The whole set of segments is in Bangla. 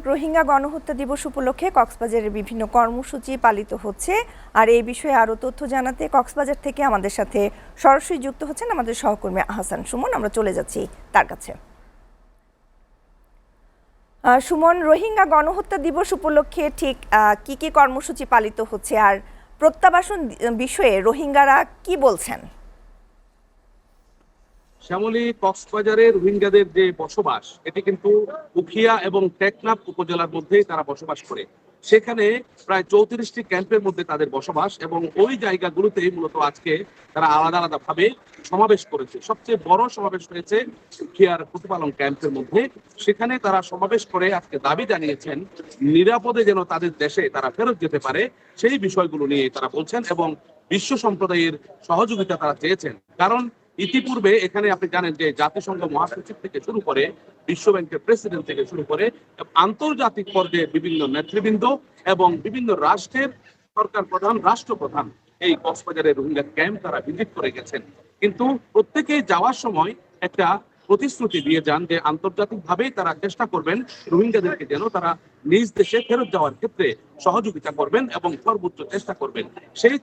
রোহিঙ্গা গণহত্যা দিবস উপলক্ষে কক্সবাজারের বিভিন্ন কর্মসূচি পালিত হচ্ছে। আর এই বিষয়ে আরও তথ্য জানাতে কক্সবাজার থেকে আমাদের সাথে সরাসরি যুক্ত হচ্ছেন আমাদের সহকর্মী আহসান সুমন। আমরা চলে যাচ্ছি তার কাছে। সুমন, রোহিঙ্গা গণহত্যা দিবস উপলক্ষে ঠিক কি কি কর্মসূচি পালিত হচ্ছে, আর প্রত্যাবাসন বিষয়ে রোহিঙ্গারা কি বলছেন? শ্যামলী, কক্সবাজারের রোহিঙ্গাদের যে বসবাস, এটি কিন্তু উখিয়া এবং টেকনাফ উপজেলার মধ্যেই তারা বসবাস করে। সেখানে প্রায় 34টি ক্যাম্পের মধ্যে তাদের বসবাস এবং ওই জায়গাগুলোতে মূলত আজকে তারা আলাদা আলাদা ভাবে সমাবেশ করেছে। সবচেয়ে বড় সমাবেশ হয়েছে উখিয়ার প্রতিপালন ক্যাম্পের মধ্যে। সেখানে তারা সমাবেশ করে আজকে দাবি জানিয়েছেন নিরাপদে যেন তাদের দেশে তারা ফেরত যেতে পারে, সেই বিষয়গুলো নিয়ে তারা বলছেন এবং বিশ্ব সম্প্রদায়ের সহযোগিতা তারা চেয়েছেন। কারণ ইতিপূর্বে এখানে আপনি জানেন যে জাতিসংঘ মহাসচিব থেকে শুরু করে বিশ্ব ব্যাংকের প্রেসিডেন্ট থেকে শুরু করে আন্তর্জাতিক পর্যায়ে বিভিন্ন নেতৃবৃন্দ এবং বিভিন্ন রাষ্ট্রের সরকার প্রধান, রাষ্ট্রপ্রধান এই কক্সবাজারের রোহিঙ্গা ক্যাম্প তারা ভিজিট করে গেছেন। কিন্তু প্রত্যেকেই যাওয়ার সময় একটা প্রতিশ্রুতি দিয়ে যান যে আন্তর্জাতিকভাবেই তারা চেষ্টা করবেন রোহিঙ্গাদেরকে যেন তারা নিজ দেশে ফেরত যাওয়ার ক্ষেত্রে সহযোগিতা করবেন এবং সর্বোচ্চ চেষ্টা করবেন। সেই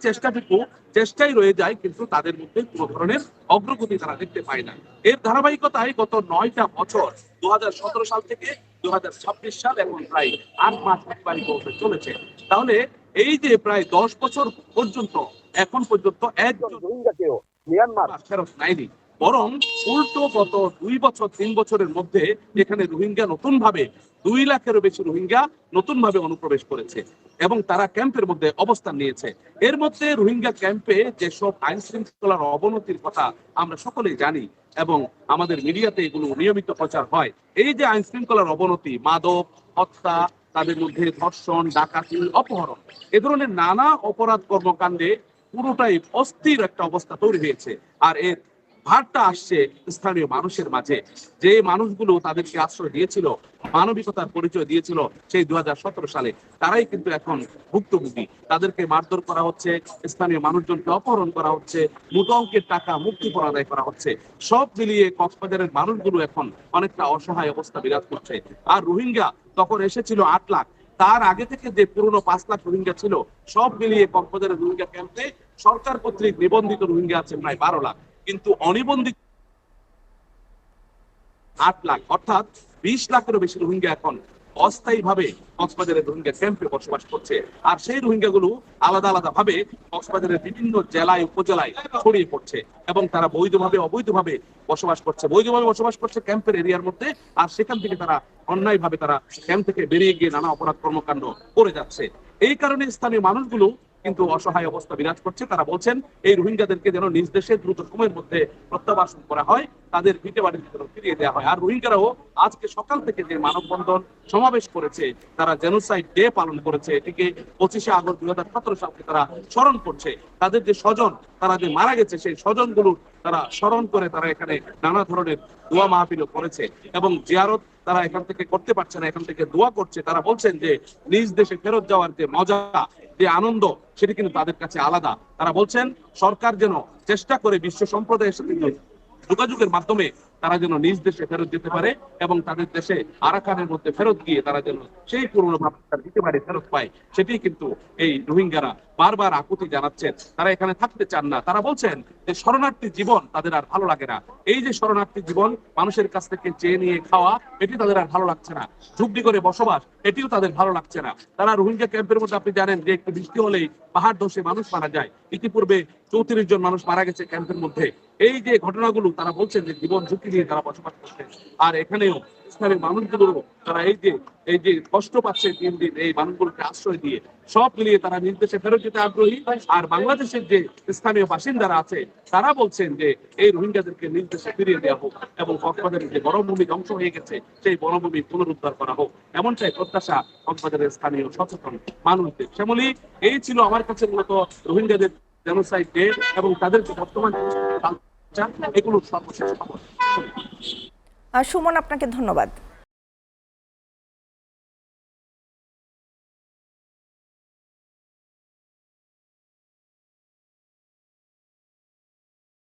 চেষ্টাই রয়ে যায়, কিন্তু তাদের মধ্যে কোনো ধরনের অগ্রগতি তারা দেখতে পায় না। এর ধারাবাহিকতায় গত 9টা বছর 2017 সাল থেকে 2026 সাল এখন প্রায় 8 মাস অতিবাহিত হতে চলেছে। তাহলে এই যে প্রায় 10 বছর পর্যন্ত এখন পর্যন্ত একজন রোহিঙ্গাকেও মিয়ানমার ফেরত নেয়নি, বরং উল্টো গত 2 বছর 3 বছরের মধ্যে এখানে রোহিঙ্গা নতুন ভাবে 2 লাখেরও বেশি রোহিঙ্গা নতুন ভাবে অনুপ্রবেশ করেছে এবং তারা ক্যাম্পের মধ্যে অবস্থান নিয়েছে। এর মধ্যে রোহিঙ্গা ক্যাম্পে যেসব আইন শৃঙ্খলার অবনতির কথা আমরা সকলেই জানি এবং আমাদের মিডিয়াতে এগুলো নিয়মিত প্রচার হয়। এই যে আইন শৃঙ্খলার অবনতি, মাদক, হত্যা, তাদের মধ্যে ধর্ষণ, ডাকাতি, অপহরণ, এ ধরনের নানা অপরাধ কর্মকাণ্ডে পুরোটাই অস্থির একটা অবস্থা তৈরি হয়েছে। আর এর ভারটা আসছে স্থানীয় মানুষের মাঝে। যে মানুষগুলো তাদেরকে আশ্রয় দিয়েছিল, মানবিকতার পরিচয় দিয়েছিল সেই 2017 সালে, তারাই কিন্তু এখন ভুক্তভোগী। তাদেরকে মারধর করা হচ্ছে, স্থানীয় মানুষজনকে অপহরণ করা হচ্ছে, মোটা অঙ্কের টাকা মুক্তিপণ আদায় করা হচ্ছে। সব মিলিয়ে কক্সবাজারের মানুষগুলো এখন অনেকটা অসহায় অবস্থা বিরাজ করছে। আর রোহিঙ্গা তখন এসেছিল 8 লাখ। তার আগে থেকে যে পুরনো 5 লাখ রোহিঙ্গা ছিল, সব মিলিয়ে কক্সবাজারের রোহিঙ্গা ক্যাম্পে সরকার কর্তৃক নিবন্ধিত রোহিঙ্গা আছে প্রায় 12 লাখ, কিন্তু অনিবন্ধিত 8 লাখ, অর্থাৎ 20 লাখেরও বেশি রোহিঙ্গা এখন অস্থায়ীভাবে কক্সবাজারের রোহিঙ্গা ক্যাম্পে বসবাস করছে। আর সেই রোহিঙ্গাগুলো আলাদা আলাদা ভাবে কক্সবাজারের বিভিন্ন জেলায় উপজেলায় ছড়িয়ে পড়ছে এবং তারা বৈধভাবে অবৈধভাবে বসবাস করছে। বৈধভাবে বসবাস করছে ক্যাম্পের এরিয়ার মধ্যে, আর সেখান থেকে তারা অন্যায়ভাবে তারা ক্যাম্প থেকে বেরিয়ে গিয়ে নানা অপরাধ কর্মকাণ্ড করে যাচ্ছে। এই কারণে স্থানীয় মানুষগুলো কিন্তু অসহায় অবস্থা বিরাজ করছে। তারা বলছেন এই রোহিঙ্গাদেরকে যেন নিজ দেশে দ্রুত সময়ের মধ্যে প্রত্যাবাসন করা হয়, তাদের ভিটে বাড়ির ভিতরে ফিরিয়ে দেওয়া হয়। আর রোহিঙ্গারাও আজকে সকাল থেকে যে মানববন্ধন সমাবেশ করেছে, তারা জেনোসাইড ডে পালন করেছে, এটিকে 25শে আগস্ট 2017 সালকে তারা স্মরণ করছে। তাদের যে স্বজন, তারা যে মারা গেছে, সেই স্বজনগুলো তারা স্মরণ করে তারা এখানে নানা ধরনের দোয়া মাহফিল করেছে এবং জিয়ারত তারা এখান থেকে করতে পারছে না, এখান থেকে দোয়া করছে। তারা বলছেন যে নিজ দেশে ফেরত যাওয়ার যে মজা, যে আনন্দ, সেটি কিন্তু তাদের কাছে আলাদা। তারা বলছেন সরকার যেন চেষ্টা করে বিশ্ব সম্প্রদায়ের সাথে যোগাযোগের মাধ্যমে তারা যেন নিজ দেশে ফেরত যেতে পারে এবং তাদের দেশে আরাকানের মধ্যে ফেরত গিয়ে তারা যেন সেই পুরনো ভাবটা দিতে পারে, ফেরত পায়। সেটি কিন্তু এই রোহিঙ্গারা বারবার আকুতি জানাচ্ছেন। তারা এখানে থাকতে চান না। তারা বলছেন যে শরণার্থী জীবন তাদের আর ভালো লাগে না। এই যে শরণার্থী জীবন, মানুষের কাছ থেকে চেয়ে নিয়ে খাওয়া, এটি তাদের আর ভালো লাগছে না। ঝুপড়ি করে বসবাস, এটিও তাদের ভালো লাগছে না। তারা রোহিঙ্গা ক্যাম্পের মধ্যে, আপনি জানেন যে একটু বৃষ্টি হলেই পাহাড় ধসে মানুষ মারা যায়। ইতিপূর্বে 34 জন মানুষ মারা গেছে ক্যাম্পের মধ্যে। এই যে ঘটনাগুলো, তারা বলছেন যে জীবন ঝুঁকি নিয়ে তারা বসবাস করছে। আর এখানেও স্থানীয় মানুষগুলো তারা এই যে কষ্ট পাচ্ছে দিন দিন এই মানুষগুলোকে আশ্রয় দিয়ে, সব মিলিয়ে তারা নিজ দেশে ফেরত যেতে আগ্রহী। আর বাংলাদেশের যে স্থানীয় বাসিন্দারা আছে, তারা বলছেন যে এই রোহিঙ্গাদেরকে নিজ দেশে ফিরিয়ে দেওয়া হোক এবং কক্সবাজারের যে বনভূমি ধ্বংস হয়ে গেছে সেই বনভূমি পুনরুদ্ধার করা হোক, এমনটাই প্রত্যাশা কক্সবাজারের স্থানীয় সচেতন মানুষদের। শ্যামলী, এই ছিল আমার কাছে মূলত রোহিঙ্গাদের জেনোসাইড ডে এবং তাদের যে বর্তমান এগুলোর সর্বশেষ খবর। সুমন, আপনাকে ধন্যবাদ।